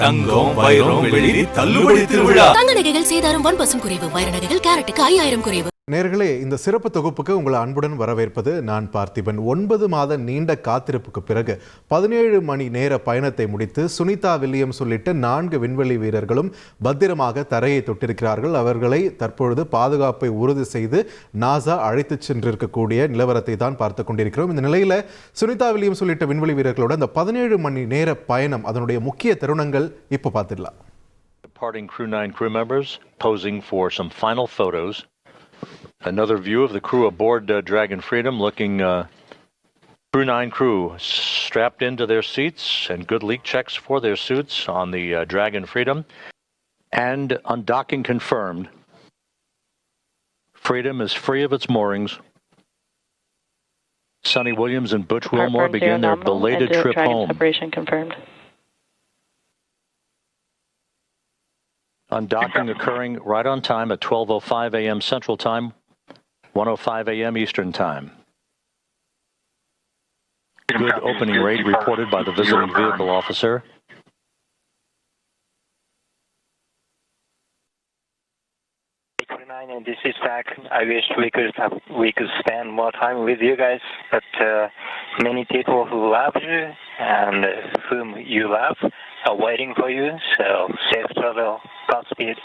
தங்கம் வைரம் வெள்ளி தள்ளுபடி திருவிழா. தங்க நகைகள் சேதாரம் 1% குறைவு. வைர நகைகள் கேரட்டுக்கு 5000 குறைவு. நேர்களே, இந்த சிறப்பு தொகுப்புக்கு உங்களை அன்புடன் வரவேற்பது நான் பார்த்திபன். 9 மாத நீண்ட காத்திருப்புக்கு பிறகு 17 மணி நேர பயணத்தை முடித்து சுனிதா வில்லியம்ஸ் உள்ளிட்ட 4 விண்வெளி வீரர்களும் பத்திரமாக தரையை தொட்டிருக்கிறார்கள். அவர்களை தற்பொழுது பாதுகாப்பை உறுதி செய்து நாசா அழைத்துச் சென்றிருக்கக்கூடிய நிலவரத்தை தான் பார்த்து கொண்டிருக்கிறோம். இந்த நிலையில சுனிதா வில்லியம்ஸ் உள்ளிட்ட விண்வெளி வீரர்களோட அந்த 17 மணி நேர பயணம், அதனுடைய முக்கிய தருணங்கள் இப்போ பார்த்துடலாம். Departing Crew 9 crew members posing for some final photos. Another view of the crew aboard Dragon Freedom, looking Crew 9 crew strapped into their seats and good leak checks for their suits on the Dragon Freedom. And undocking confirmed. Freedom is free of its moorings. Sonny Williams and Butch Wilmore begin their belated trip home. Separation confirmed. Undocking occurring right on time at 12:05 a.m. Central Time, 1:05 a.m. Eastern Time. Good opening rate reported by the visiting vehicle officer. And this is back. I wish we could spend more time with you guys, but many people who love you and whom you love are waiting for you. So safe travel, Godspeed.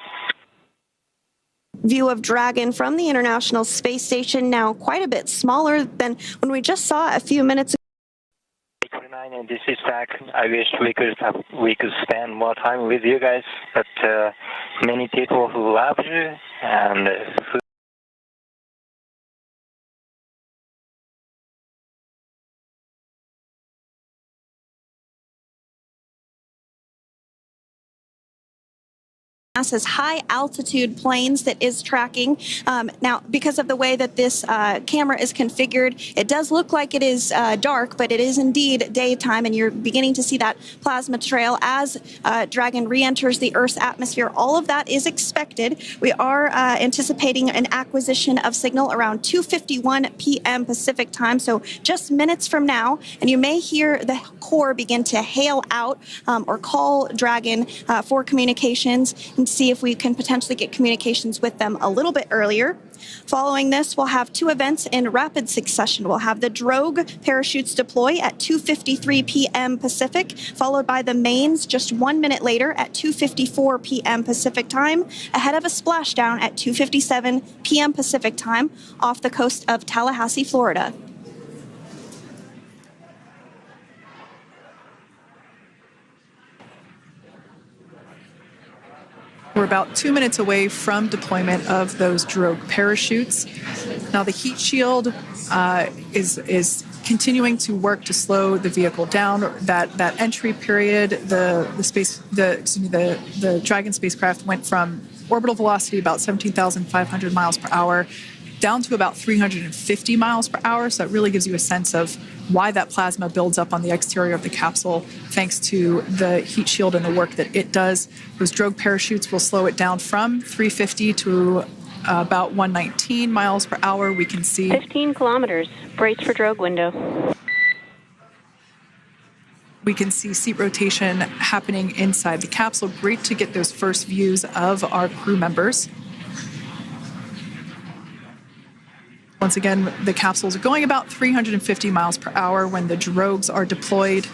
View of Dragon from the International Space Station, now quite a bit smaller than when we just saw a few minutes ago. And this is back. I wish we could spend more time with you guys, but many people who love you and who NASA's high altitude planes that is tracking. Now, because of the way that this camera is configured, it does look like it is dark, but it is indeed daytime, and you're beginning to see that plasma trail as Dragon re-enters the Earth's atmosphere. All of that is expected. We are anticipating an acquisition of signal around 2:51 p.m. Pacific time, so just minutes from now, and you may hear the core begin to hail out or call Dragon for communications, and see if we can potentially get communications with them a little bit earlier. Following this, we'll have 2 events in rapid succession. We'll have the drogue parachutes deploy at 2:53 p.m. Pacific, followed by the mains just 1 minute later at 2:54 p.m. Pacific time, ahead of a splashdown at 2:57 p.m. Pacific time off the coast of Tallahassee, Florida. We're about 2 minutes away from deployment of those drogue parachutes. Now the heat shield is continuing to work to slow the vehicle down. That entry period, the Dragon spacecraft went from orbital velocity about 17,500 miles per hour down to about 350 miles per hour. So that really gives you a sense of why that plasma builds up on the exterior of the capsule, thanks to the heat shield and the work that it does. Those drogue parachutes will slow it down from 350 to about 119 miles per hour. We can see 15 kilometers. Brace for drogue window. We can see seat rotation happening inside the capsule. Great to get those first views of our crew members. Once again, the capsules are going about 350 miles per hour when the drogues are deployed.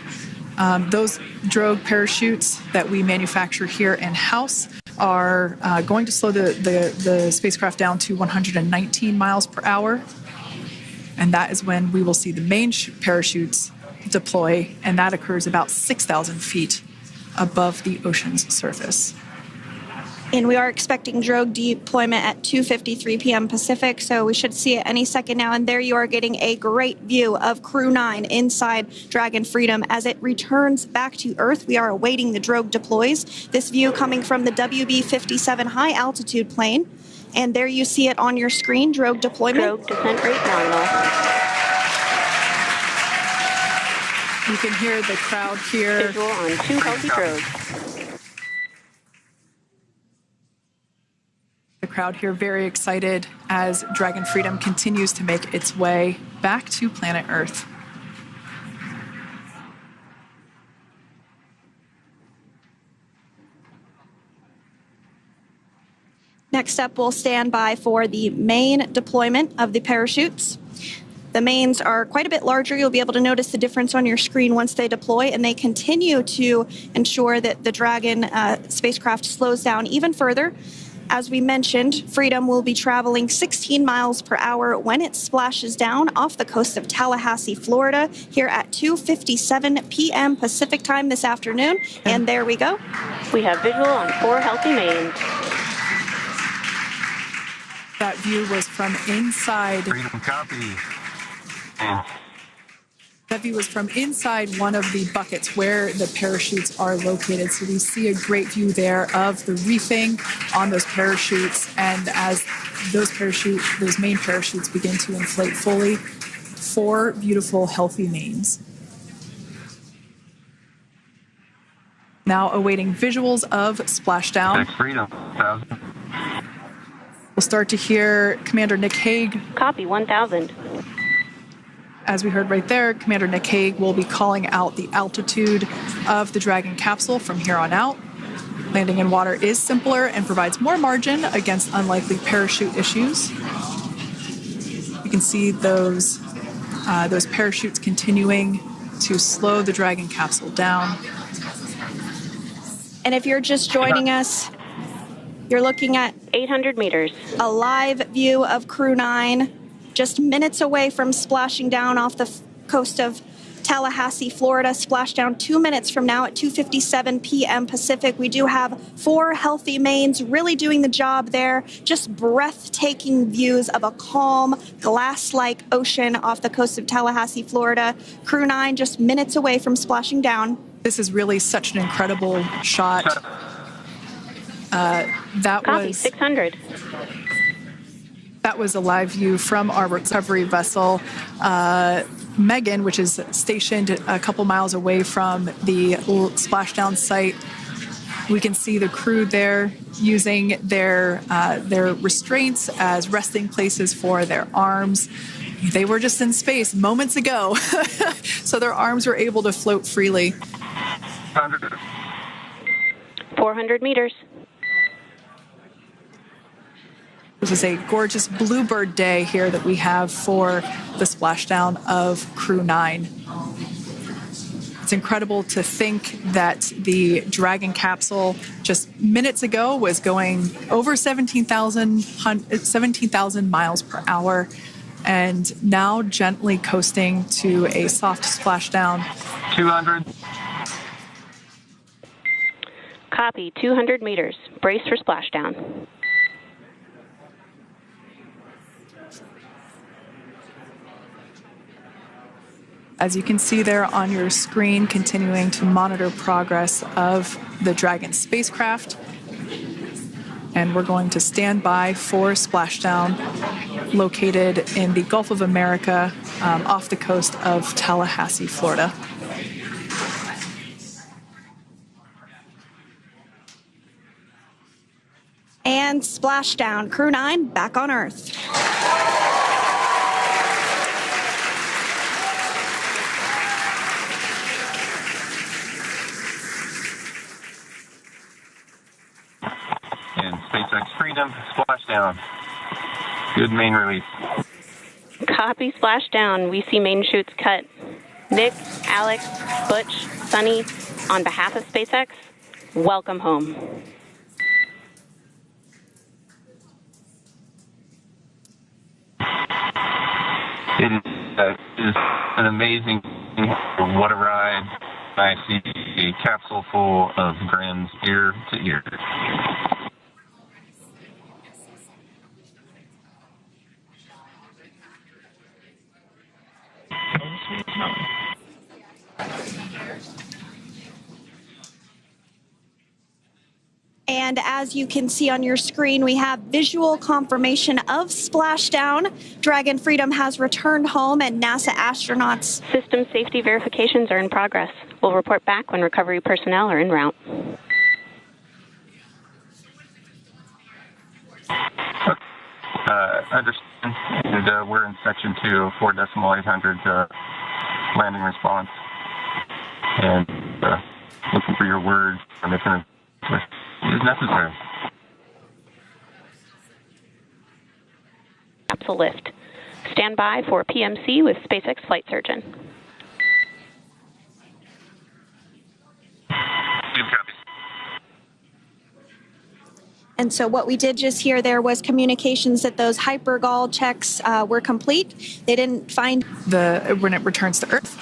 Those drogue parachutes that we manufacture here in-house are going to slow the spacecraft down to 119 miles per hour. And that is when we will see the main parachutes deploy, and that occurs about 6,000 feet above the ocean's surface. And we are expecting drogue deployment at 2:53 p.m. Pacific, so we should see it any second now. And there you are getting a great view of Crew 9 inside Dragon Freedom as it returns back to Earth. We are awaiting the drogue deploys. This view coming from the WB-57 high altitude plane. And there you see it on your screen, drogue deployment. Drogue descent rate nominal. You can hear the crowd here. Visual on 2 healthy drogues. The crowd here very excited as Dragon Freedom continues to make its way back to planet Earth. Next up, we'll stand by for the main deployment of the parachutes. The mains are quite a bit larger. You'll be able to notice the difference on your screen once they deploy, and they continue to ensure that the Dragon spacecraft slows down even further. As we mentioned, Freedom will be traveling 16 miles per hour when it splashes down off the coast of Tallahassee, Florida, here at 2:57 p.m. Pacific time this afternoon. And there we go. We have visual on 4 healthy mains. That view was from inside. Freedom copy. That view was from inside one of the buckets where the parachutes are located. So we see a great view there of the reefing on those parachutes. And as those main parachutes begin to inflate fully, 4 beautiful, healthy mains. Now awaiting visuals of splashdown. Freedom. 1,000. We'll start to hear Commander Nick Hague. Copy 1,000. As we heard right there, Commander Nick Hague will be calling out the altitude of the Dragon capsule from here on out. Landing in water is simpler and provides more margin against unlikely parachute issues. You can see those parachutes continuing to slow the Dragon capsule down. And if you're just joining us, you're looking at 800 meters. a live view of Crew 9, just minutes away from splashing down off the coast of Tallahassee, Florida. Splashdown 2 minutes from now at 2:57 p.m. Pacific. We do have 4 healthy mains really doing the job there. Just breathtaking views of a calm, glass-like ocean off the coast of Tallahassee, Florida. Crew 9 just minutes away from splashing down. This is really such an incredible shot. That Copy was 600. That was a live view from our recovery vessel, Megan, which is stationed a couple miles away from the splashdown site. We can see the crew there using their restraints as resting places for their arms. They were just in space moments ago, so their arms were able to float freely. 400 meters. This is a gorgeous bluebird day here that we have for the splashdown of Crew 9. It's incredible to think that the Dragon capsule just minutes ago was going over 17,000 miles per hour, and now gently coasting to a soft splashdown. 200. Copy 200 meters. Brace for splashdown. As you can see there on your screen, continuing to monitor progress of the Dragon spacecraft. And we're going to stand by for splashdown located in the Gulf of America off the coast of Tallahassee, Florida. And splashdown. Crew 9 back on Earth. And SpaceX Freedom, splashdown. Good main release. Copy splashdown. We see main chutes cut. Nick, Alex, Butch, Sunny, on behalf of SpaceX, welcome home. It is an amazing, what a ride. I see a capsule full of grins ear to ear. And as you can see on your screen, we have visual confirmation of splashdown. Dragon Freedom has returned home, and NASA astronauts. System safety verifications are in progress. We'll report back when recovery personnel are en route. Understand. And we're in section 2, 4.800 landing response. And looking for your word on if it is necessary. capsule lift. Stand by for PMC with SpaceX flight surgeon. And so what we did just hear there was communications that those hypergol checks were complete. They didn't find when it returns to Earth.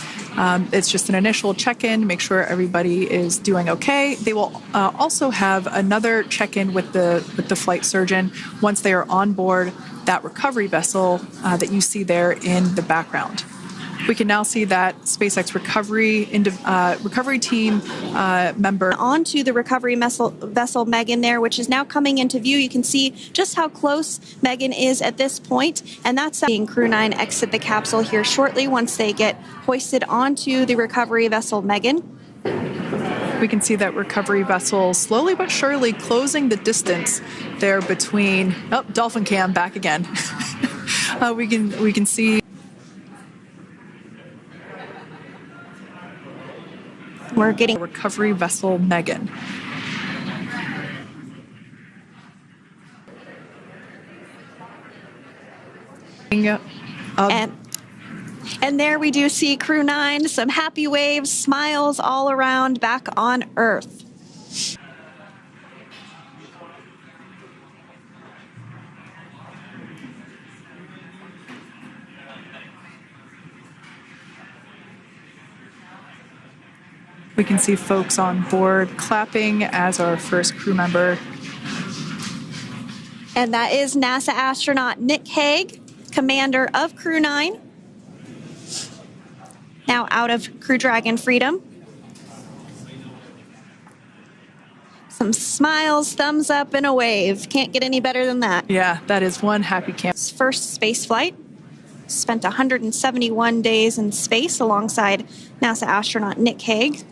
It's just an initial check-in, make sure everybody is doing okay. They will also have another check-in with the flight surgeon once they are on board that recovery vessel that you see there in the background. We can now see that SpaceX recovery team member onto the recovery vessel Megan there, which is now coming into view. You can see just how close Megan is at this point, and that's seeing Crew 9 exit the capsule here shortly once they get hoisted onto the recovery vessel Megan. We can see that recovery vessel slowly but surely closing the distance there between. Oh, dolphin cam back again. We can see. We're getting recovery vessel Megan. And there we do see Crew 9, some happy waves, smiles all around back on Earth. We can see folks on board clapping as our first crew member. And that is NASA astronaut Nick Hague, commander of Crew 9. Now out of Crew Dragon Freedom. Some smiles, thumbs up, and a wave. Can't get any better than that. Yeah, that is one happy camp. First space flight. Spent 171 days in space alongside NASA astronaut Nick Hague.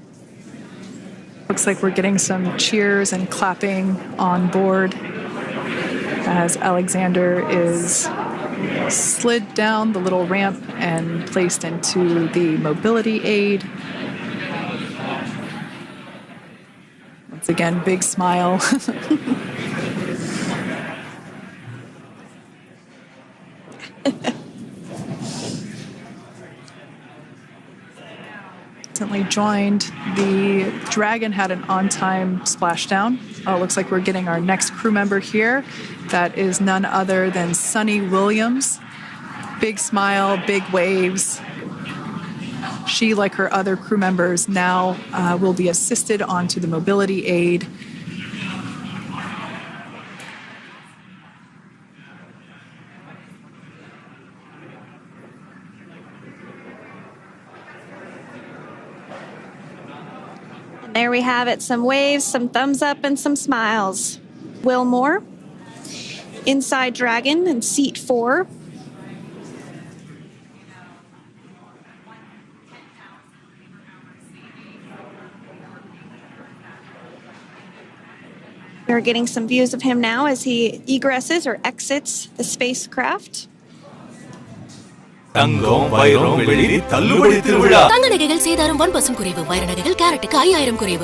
Looks like we're getting some cheers and clapping on board as Alexander is slid down the little ramp and placed into the mobility aid. Once again, big smile. Recently joined. The Dragon had an on-time splashdown. Looks like we're getting our next crew member here. That is none other than Sunny Williams. Big smile, big waves. She, like her other crew members, now will be assisted onto the mobility aid. There we have it, some waves, some thumbs up, and some smiles. Will Moore, inside Dragon in seat 4. We're getting some views of him now as he egresses or exits the spacecraft. தங்க நகைகள் சேதாரம் 1% குறைவு வைர நகைகள் கேரட்டுக்கு 5000 குறைவு